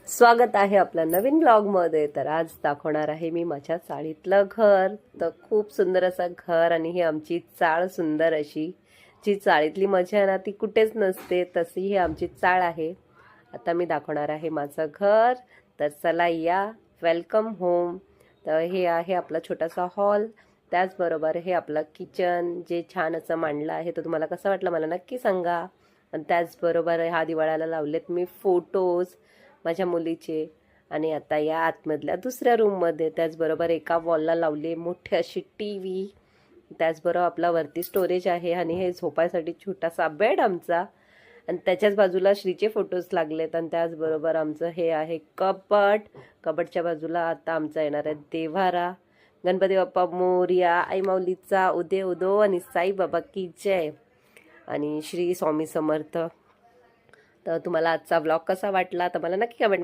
स्वागत आहे आपलं नवीन ब्लॉगमध्ये. तर आज दाखवणार आहे मी माझ्या चाळीतलं घर. तर खूप सुंदर असं घर आणि ही आमची चाळ सुंदर अशी. जी चाळीतली मजा आहे ना ती कुठेच नसते, तशी ही आमची चाळ आहे. आता मी दाखवणार आहे माझं घर. तर चला या, वेलकम होम. तर हे आहे आपला छोटासा हॉल, त्याचबरोबर हे आपलं किचन जे छान असं मांडलं आहे. तर तुम्हाला कसं वाटलं मला नक्की सांगा. आणि त्याचबरोबर ह्या दिवाळाला लावलेत मी फोटोज माझ्या मुलीचे. आणि आता या आतमधल्या दुसऱ्या रूममध्ये त्याचबरोबर एका वॉलला लावली मोठी अशी टी व्ही. त्याचबरोबर आपला वरती स्टोरेज आहे आणि हे झोपायसाठी छोटासा बेड आमचा. आणि त्याच्याच बाजूला श्रीचे फोटोज लागलेत. आणि त्याचबरोबर आमचं हे आहे कबड. कबडच्या बाजूला आता आमचा येणार आहे देव्हारा. गणपती बाप्पा मोरया, आई माऊलीचा उदय उदो आणि साईबाबा की जय आणि श्री स्वामी समर्थ. तर तुम्हाला आजचा ब्लॉग कसा वाटला तर मला नक्की कमेंट